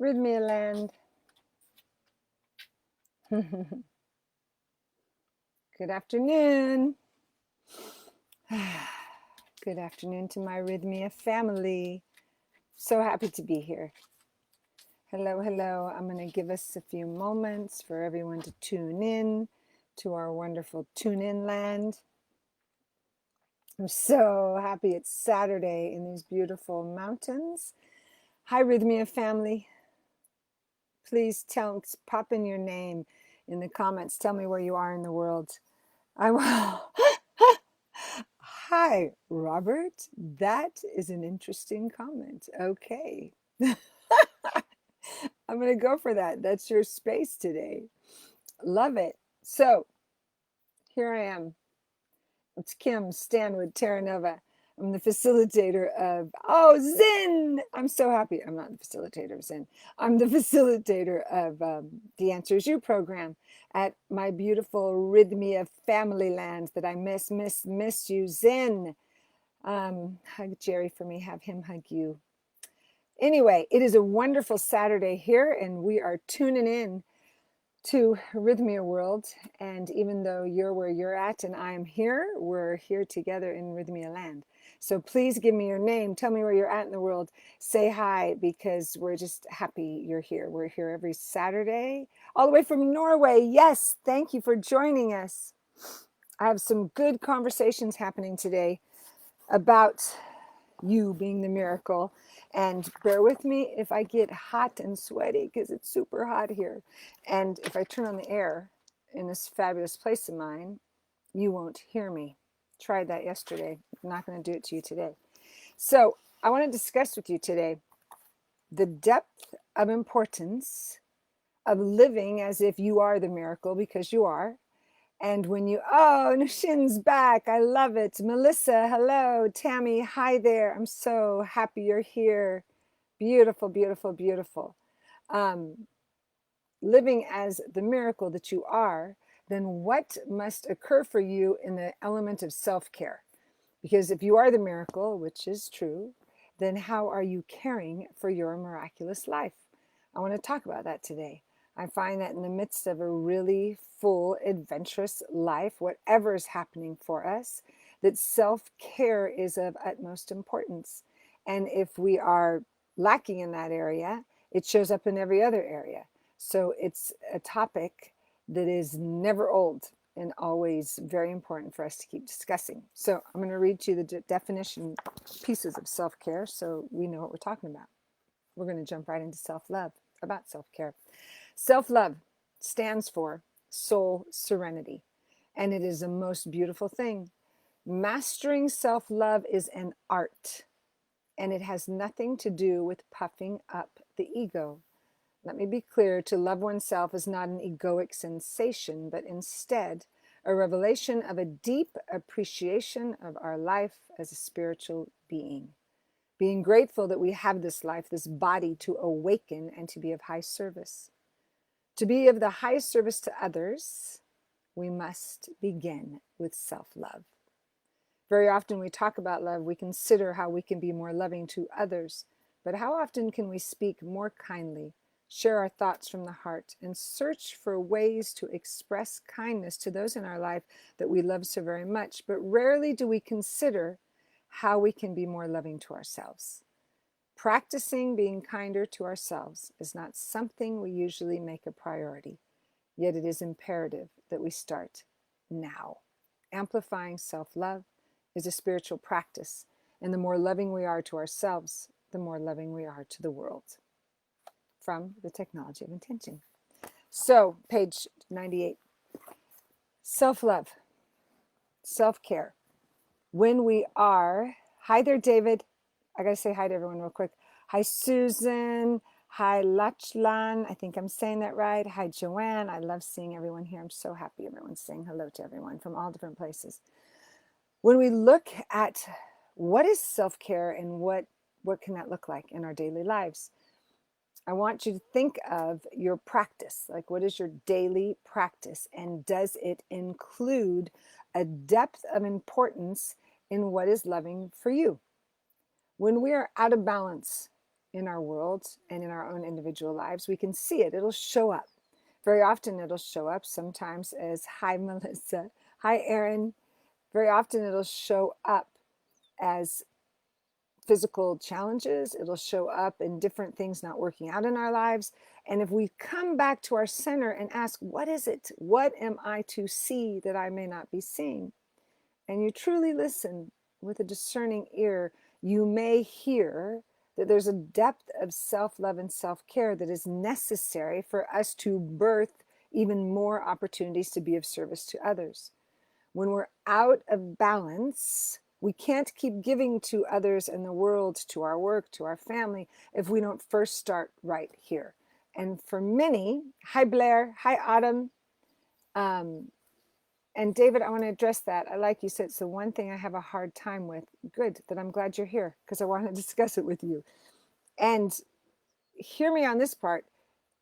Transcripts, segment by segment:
Rythmia land. Good afternoon. Good afternoon to my Rythmia family. So happy to be here. Hello, hello. I'm going to give us a few moments for everyone to tune in to our wonderful tune in land. I'm so happy it's Saturday in these beautiful mountains. Hi, Rythmia family. Please pop in your name in the comments. Tell me where you are in the world. I will. Hi, Robert. That is an interesting comment. Okay. I'm going to go for that. That's your space today. Love it. So here I am. It's Kim Stanwood Terranova. I'm the facilitator of, Zen. I'm so happy. I'm not the facilitator of Zen. I'm the facilitator of the Answers You program at my beautiful Rythmia family land that I miss you, Zen. Hug Jerry for me. Have him hug you. Anyway, it is a wonderful Saturday here, and we are tuning in to Rythmia World. And even though you're where you're at and I'm here, we're here together in Rythmia land. So please give me your name. Tell me where you're at in the world. Say hi, because we're just happy you're here. We're here every Saturday, all the way from Norway. Yes, thank you for joining us. I have some good conversations happening today about you being the miracle. And bear with me if I get hot and sweaty, because it's super hot here. And if I turn on the air in this fabulous place of mine, you won't hear me. Tried that yesterday. I'm not going to do it to you today. So I want to discuss with you today the depth of importance of living as if you are the miracle, because you are. And when you, Nushin's back. I love it. Melissa, hello. Tammy, hi there. I'm so happy you're here. Beautiful, beautiful, beautiful. Living as the miracle that you are, then what must occur for you in the element of self-care? Because if you are the miracle, which is true, then how are you caring for your miraculous life? I want to talk about that today. I find that in the midst of a really full, adventurous life, whatever is happening for us, that self-care is of utmost importance. And if we are lacking in that area, it shows up in every other area. So it's a topic that is never old and always very important for us to keep discussing. So I'm going to read to you the definition pieces of self-care so we know what we're talking about. We're going to jump right into self-love, about self-care. Self-love stands for soul serenity, and it is the most beautiful thing. Mastering self-love is an art, and it has nothing to do with puffing up the ego. Let me be clear, to love oneself is not an egoic sensation, but instead a revelation of a deep appreciation of our life as a spiritual being. Being grateful that we have this life, this body to awaken and to be of high service. To be of the highest service to others, we must begin with self-love. Very often we talk about love, we consider how we can be more loving to others, but how often can we speak more kindly, share our thoughts from the heart, and search for ways to express kindness to those in our life that we love so very much, but rarely do we consider how we can be more loving to ourselves. Practicing being kinder to ourselves is not something we usually make a priority, yet it is imperative that we start now. Amplifying self-love is a spiritual practice, and the more loving we are to ourselves, the more loving we are to the world. From The Technology of Intention. So, page 98. Self-love, self-care. When we are, hi there, David. I got to say hi to everyone real quick. Hi, Susan. Hi, Lachlan. I think I'm saying that right. Hi, Joanne. I love seeing everyone here. I'm so happy everyone's saying hello to everyone from all different places. When we look at what is self-care and what can that look like in our daily lives, I want you to think of your practice. Like, what is your daily practice? And does it include a depth of importance in what is loving for you? When we are out of balance in our world and in our own individual lives, we can see it. It'll show up. Very often it'll show up sometimes as, hi, Melissa. Hi, Aaron. Very often it'll show up as physical challenges. It'll show up in different things not working out in our lives. And if we come back to our center and ask, what is it? What am I to see that I may not be seeing? And you truly listen with a discerning ear, you may hear that there's a depth of self-love and self-care that is necessary for us to birth even more opportunities to be of service to others. When we're out of balance, we can't keep giving to others and the world, to our work, to our family, if we don't first start right here. And for many, hi Blair, hi Autumn, and David, I want to address that. I like you said, it's the one thing I have a hard time with. Good, that I'm glad you're here because I want to discuss it with you. And hear me on this part.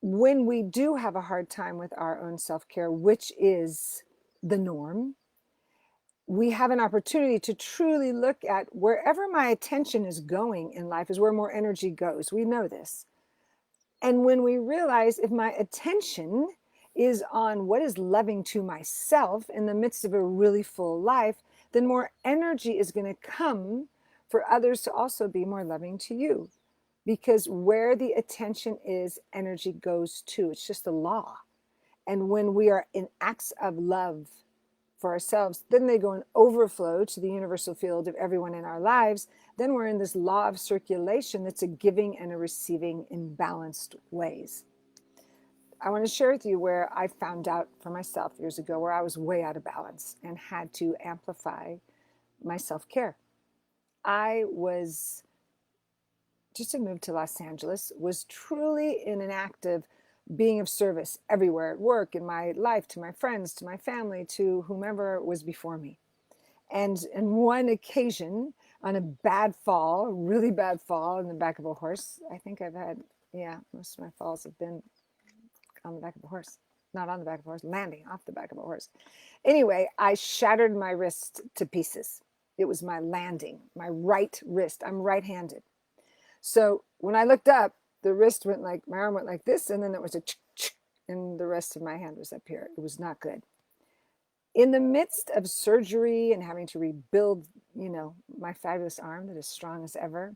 When we do have a hard time with our own self-care, which is the norm, we have an opportunity to truly look at wherever my attention is going in life is where more energy goes. We know this. And when we realize if my attention is on what is loving to myself in the midst of a really full life, then more energy is going to come for others to also be more loving to you. Because where the attention is, energy goes to. It's just a law. And when we are in acts of love for ourselves, then they go in overflow to the universal field of everyone in our lives. Then we're in this law of circulation that's a giving and a receiving in balanced ways. I want to share with you where I found out for myself years ago where I was way out of balance and had to amplify my self-care. I was just to move to Los Angeles, was truly in an act of being of service everywhere at work, in my life, to my friends, to my family, to whomever was before me. And on one occasion, on a bad fall, really bad fall in the back of a horse, I think I've had, most of my falls have been on the back of a horse, not on the back of a horse, landing off the back of a horse. Anyway, I shattered my wrist to pieces. It was my landing, my right wrist. I'm right-handed. So when I looked up, the wrist went like, my arm went like this, and then there was a and the rest of my hand was up here. It was not good. In the midst of surgery and having to rebuild, my fabulous arm that is strong as ever,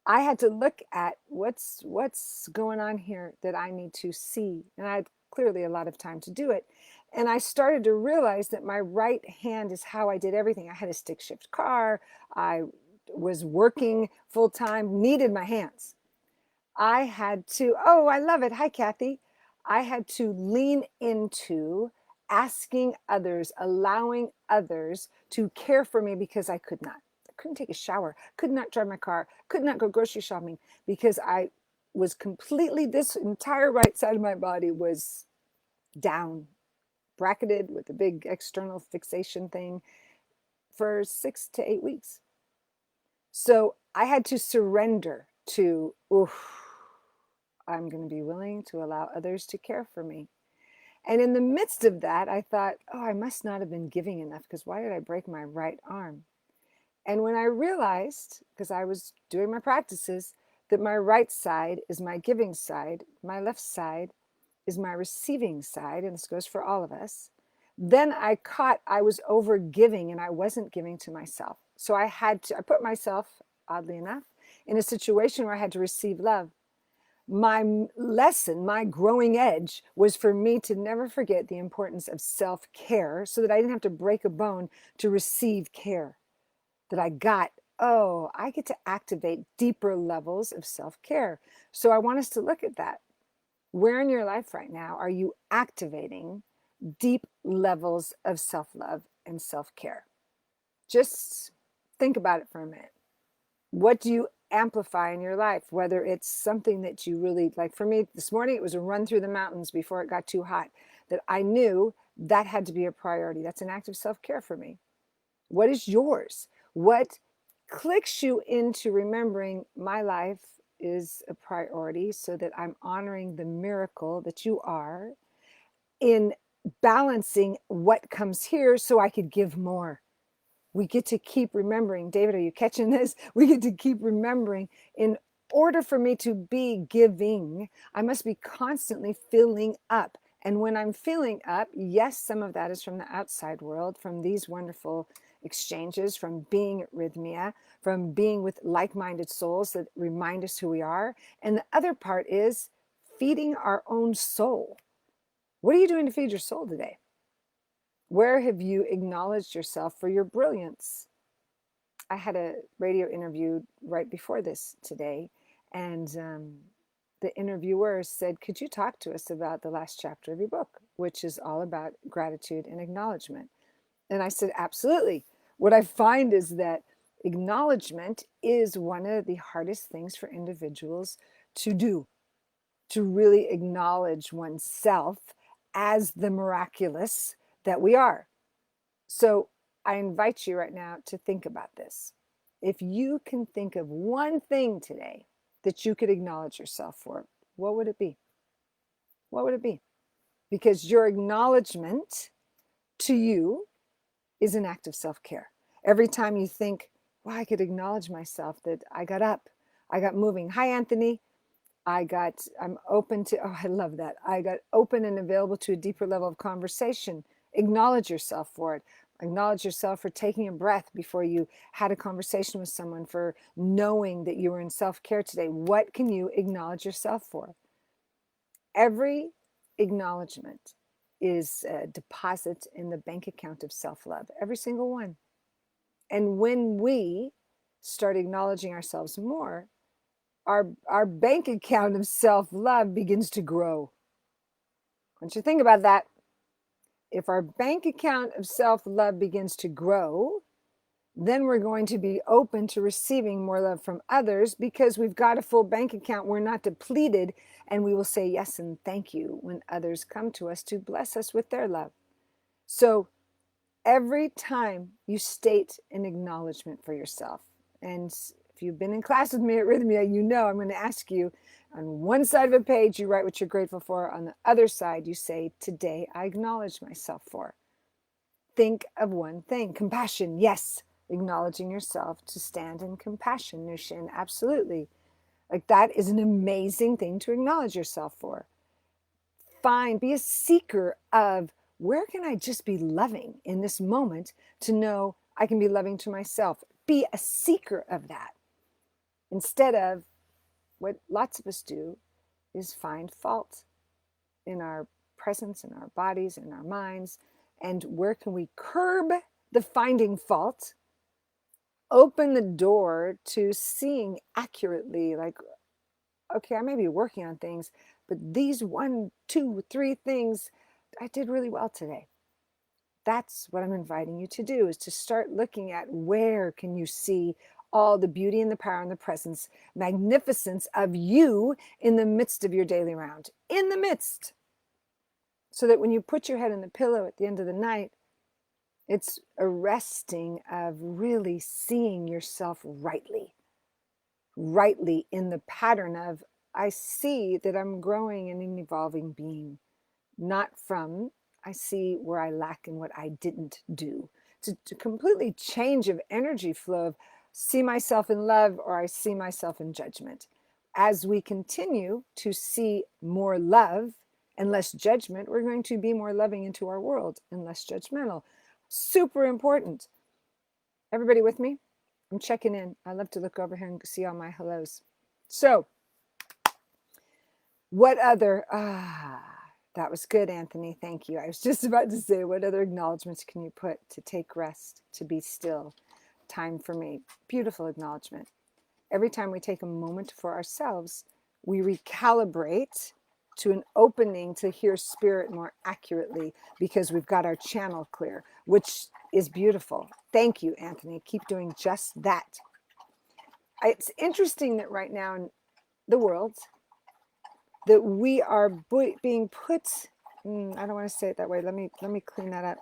I had to look at what's going on here that I need to see. And I had clearly a lot of time to do it. And I started to realize that my right hand is how I did everything. I had a stick shift car. I was working full time, needed my hands. I had to, oh, I love it. Hi, Kathy. I had to lean into asking others, allowing others to care for me because I could not. I couldn't take a shower, could not drive my car, could not go grocery shopping because I was completely, this entire right side of my body was down, bracketed with a big external fixation thing for 6 to 8 weeks. So I had to surrender to, I'm going to be willing to allow others to care for me. And in the midst of that, I thought, I must not have been giving enough because why did I break my right arm? And when I realized, because I was doing my practices, that my right side is my giving side, my left side is my receiving side, and this goes for all of us, then I was over giving and I wasn't giving to myself. So I put myself, oddly enough, in a situation where I had to receive love. My lesson, my growing edge was for me to never forget the importance of self-care so that I didn't have to break a bone to receive care. That I get to activate deeper levels of self-care. So I want us to look at that. Where in your life right now are you activating deep levels of self-love and self-care? Just think about it for a minute. What do you amplify in your life? Whether it's something that you really like. For me, this morning, it was a run through the mountains before it got too hot, that I knew that had to be a priority. That's an act of self-care for me. What is yours? What clicks you into remembering my life is a priority so that I'm honoring the miracle that you are in balancing what comes here so I could give more. We get to keep remembering. David, are you catching this? We get to keep remembering in order for me to be giving, I must be constantly filling up. And when I'm filling up, yes, some of that is from the outside world, from these wonderful exchanges, from being at Rythmia, from being with like-minded souls that remind us who we are. And the other part is feeding our own soul. What are you doing to feed your soul today? Where have you acknowledged yourself for your brilliance? I had a radio interview right before this today, and the interviewer said, could you talk to us about the last chapter of your book, which is all about gratitude and acknowledgement? And I said, absolutely. What I find is that acknowledgement is one of the hardest things for individuals to do, to really acknowledge oneself as the miraculous that we are. So I invite you right now to think about this. If you can think of one thing today that you could acknowledge yourself for, what would it be? What would it be? Because your acknowledgement to you is an act of self-care. Every time you think, well, I could acknowledge myself that I got up, I got moving. Hi, Anthony. I'm open to, oh, I love that. I got open and available to a deeper level of conversation. Acknowledge yourself for it. Acknowledge yourself for taking a breath before you had a conversation with someone, for knowing that you were in self-care today. What can you acknowledge yourself for? Every acknowledgement is a deposit in the bank account of self-love, every single one. And when we start acknowledging ourselves more, our bank account of self-love begins to grow. I want you to think about that. If our bank account of self-love begins to grow, then we're going to be open to receiving more love from others because we've got a full bank account. We're not depleted, and we will say yes and thank you when others come to us to bless us with their love. So every time you state an acknowledgement for yourself, and if you've been in class with me at Rythmia, you know I'm going to ask you, on one side of a page, you write what you're grateful for. On the other side, you say, today I acknowledge myself for. Think of one thing. Compassion, yes. Acknowledging yourself to stand in compassion, Nushin, absolutely. Like, that is an amazing thing to acknowledge yourself for. Be a seeker of, where can I just be loving in this moment to know I can be loving to myself? Be a seeker of that. Instead of what lots of us do is find fault in our presence, in our bodies, in our minds. And where can we curb the finding fault? Open the door to seeing accurately, like, okay, I may be working on things, but these 1, 2, 3 things I did really well today. That's what I'm inviting you to do, is to start looking at where can you see all the beauty and the power and the presence, magnificence of you in the midst of your daily round, in the midst. So that when you put your head in the pillow at the end of the night, it's a resting of really seeing yourself rightly in the pattern of, I see that I'm growing and an evolving being, not from, I see where I lack and what I didn't do. To completely change of energy flow of see myself in love or I see myself in judgment. As we continue to see more love and less judgment, we're going to be more loving into our world and less judgmental. Super important. Everybody with me? I'm checking in. I love to look over here and see all my hellos. So, what other, that was good, Anthony. Thank you. I was just about to say, what other acknowledgments can you put to take rest, to be still? Time for me. Beautiful acknowledgement. Every time we take a moment for ourselves, we recalibrate to an opening to hear spirit more accurately because we've got our channel clear, which is beautiful. Thank you, Anthony. Keep doing just that. It's interesting that right now in the world, that we are being put, I don't want to say it that way. Let me clean that up.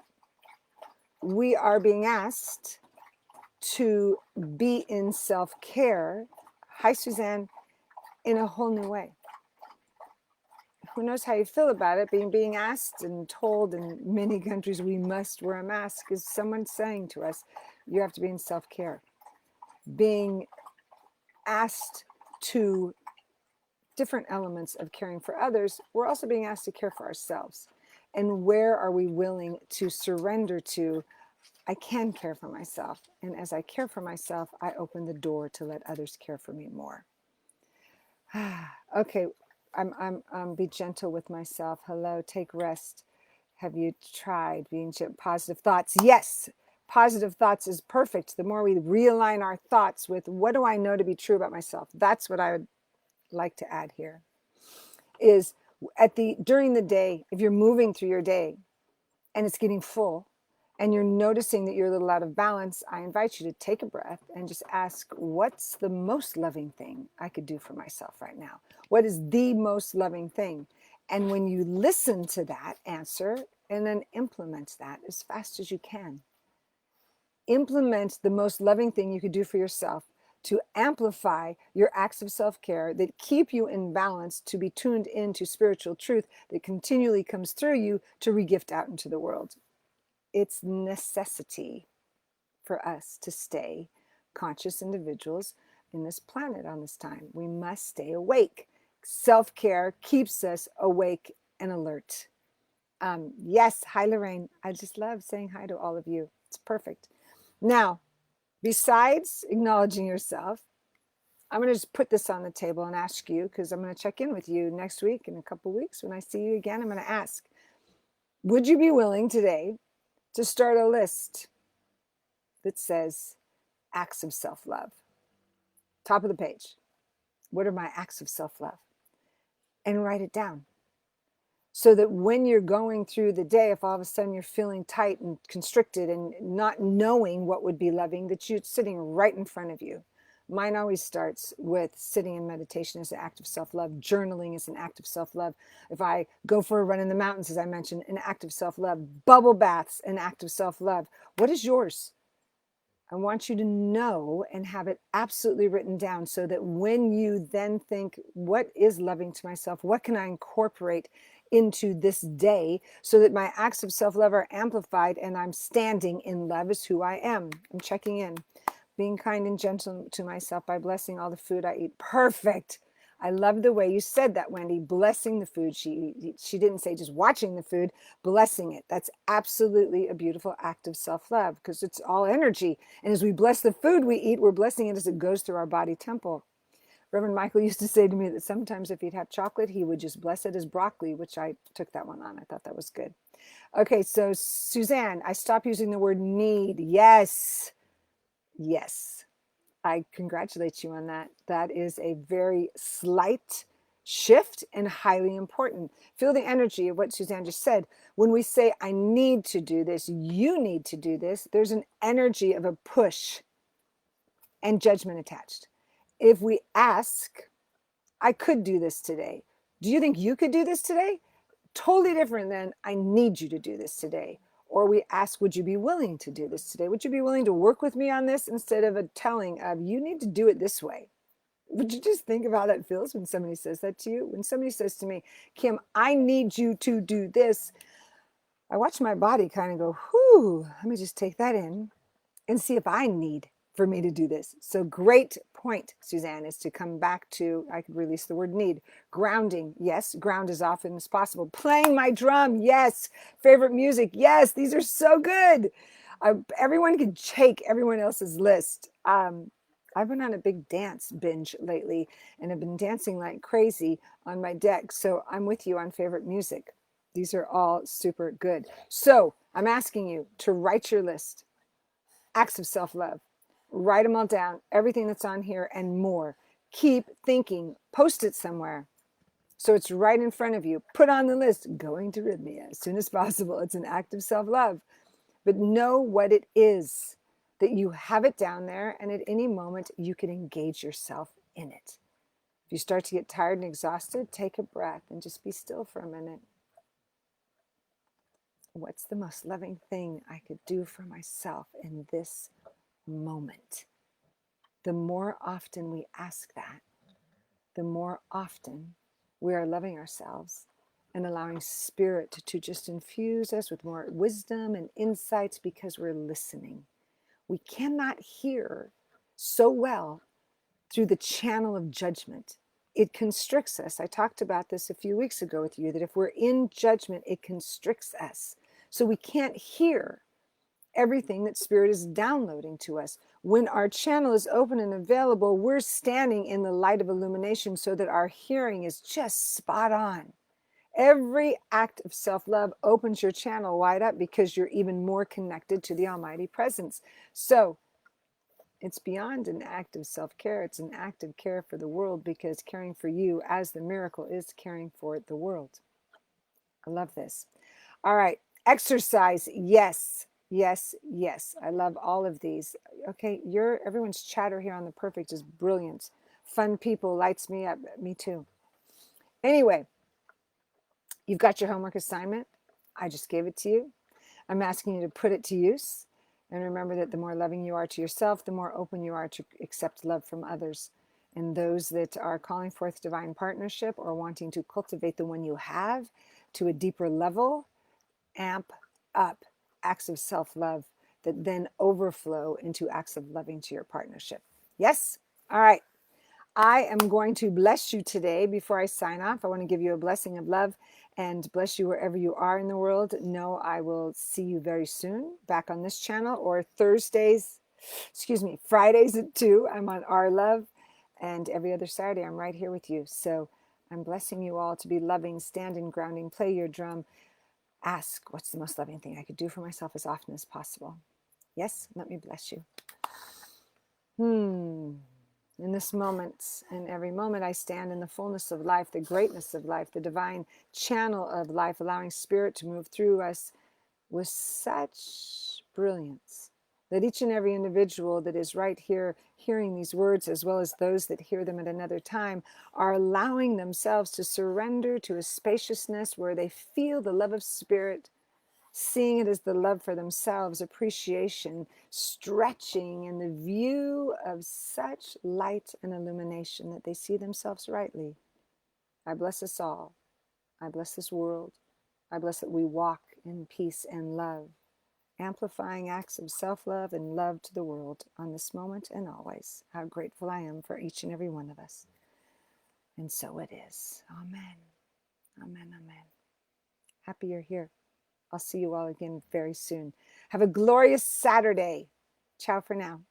We are being asked to be in self-care. Hi, Suzanne, in a whole new way. Who knows how you feel about it? Being asked and told in many countries we must wear a mask is someone saying to us, you have to be in self-care. Being asked to different elements of caring for others, we're also being asked to care for ourselves. And where are we willing to surrender to, I can care for myself. And as I care for myself, I open the door to let others care for me more. Okay, be gentle with myself. Hello, take rest. Have you tried being positive thoughts? Yes, positive thoughts is perfect. The more we realign our thoughts with what do I know to be true about myself, that's what I would like to add here. Is during the day, if you're moving through your day and it's getting full, and you're noticing that you're a little out of balance, I invite you to take a breath and just ask, what's the most loving thing I could do for myself right now? What is the most loving thing? And when you listen to that answer and then implement that as fast as you can, implement the most loving thing you could do for yourself to amplify your acts of self-care that keep you in balance, to be tuned into spiritual truth that continually comes through you to regift out into the world. It's necessity for us to stay conscious individuals in this planet on this time. We must stay awake. Self-care keeps us awake and alert. Yes, hi Lorraine. I just love saying hi to all of you. It's perfect. Now, besides acknowledging yourself, I'm going to just put this on the table and ask you, because I'm going to check in with you next week, in a couple of weeks. When I see you again, I'm going to ask, would you be willing today to start a list that says acts of self-love? Top of the page. What are my acts of self-love? And write it down. So that when you're going through the day, if all of a sudden you're feeling tight and constricted and not knowing what would be loving, that you're sitting right in front of you. Mine always starts with sitting in meditation as an act of self-love. Journaling is an act of self-love. If I go for a run in the mountains, as I mentioned, an act of self-love. Bubble baths, an act of self-love. What is yours? I want you to know and have it absolutely written down so that when you then think, what is loving to myself? What can I incorporate into this day so that my acts of self-love are amplified and I'm standing in love as who I am? I'm checking in. Being kind and gentle to myself by blessing all the food I eat. Perfect. I love the way you said that, Wendy. Blessing the food she didn't say just watching the food, blessing it. That's absolutely a beautiful act of self-love because it's all energy. And as we bless the food we eat, we're blessing it as it goes through our body temple. Reverend Michael used to say to me that sometimes if he'd have chocolate, he would just bless it as broccoli, which I took that one on. I thought that was good. Okay, so Suzanne, I stopped using the word need. Yes. Yes. I congratulate you on that. That is a very slight shift and highly important. Feel the energy of what Suzanne just said. When we say, I need to do this, you need to do this, there's an energy of a push and judgment attached. If we ask, I could do this today. Do you think you could do this today? Totally different than I need you to do this today. Or we ask, would you be willing to do this today? Would you be willing to work with me on this instead of a telling of, you need to do it this way? Would you just think of how that feels when somebody says that to you? When somebody says to me, Kim, I need you to do this, I watch my body kind of go, whew, let me just take that in and see if I need for me to do this. So great point, Suzanne, is to come back to, I could release the word need. Grounding, yes, ground as often as possible. Playing my drum, yes. Favorite music, yes. These are so good. Everyone can take everyone else's list. I've been on a big dance binge lately and have been dancing like crazy on my deck. So I'm with you on favorite music. These are all super good. So I'm asking you to write your list. Acts of self-love. Write them all down, everything that's on here and more. Keep thinking. Post it somewhere so it's right in front of you. Put on the list, going to Rythmia as soon as possible. It's an act of self-love. But know what it is, that you have it down there, and at any moment you can engage yourself in it. If you start to get tired and exhausted, take a breath and just be still for a minute. What's the most loving thing I could do for myself in this moment? The more often we ask that, the more often we are loving ourselves and allowing spirit to just infuse us with more wisdom and insights because we're listening. We cannot hear so well through the channel of judgment. It constricts us. I talked about this a few weeks ago with you, that if we're in judgment, it constricts us. So we can't hear everything that Spirit is downloading to us. When our channel is open and available, we're standing in the light of illumination so that our hearing is just spot on. Every act of self-love opens your channel wide up because you're even more connected to the Almighty Presence. So it's beyond an act of self-care. It's an act of care for the world, because caring for you as the miracle is caring for the world. I love this. All right. Exercise. Yes. Yes. Yes. I love all of these. Okay. Everyone's chatter here on the perfect is brilliant. Fun people lights me up. Me too. Anyway, you've got your homework assignment. I just gave it to you. I'm asking you to put it to use. And remember that the more loving you are to yourself, the more open you are to accept love from others. And those that are calling forth divine partnership or wanting to cultivate the one you have to a deeper level, amp up acts of self-love that then overflow into acts of loving to your partnership. Yes? All right. I am going to bless you today. Before I sign off, I want to give you a blessing of love and bless you wherever you are in the world. Know I will see you very soon back on this channel, or Fridays at 2. I'm on Our Love, and every other Saturday I'm right here with you. So I'm blessing you all to be loving, stand in grounding, play your drum, ask what's the most loving thing I could do for myself as often as possible. Yes, let me bless you. In this moment, in every moment, I stand in the fullness of life, the greatness of life, the divine channel of life, allowing Spirit to move through us with such brilliance that each and every individual that is right here hearing these words, as well as those that hear them at another time, are allowing themselves to surrender to a spaciousness where they feel the love of Spirit, seeing it as the love for themselves, appreciation, stretching, and the view of such light and illumination that they see themselves rightly. I bless us all. I bless this world. I bless that we walk in peace and love, amplifying acts of self-love and love to the world on this moment and always. How grateful I am for each and every one of us. And so it is. Amen. Amen. Amen. Happy you're here. I'll see you all again very soon. Have a glorious Saturday. Ciao for now.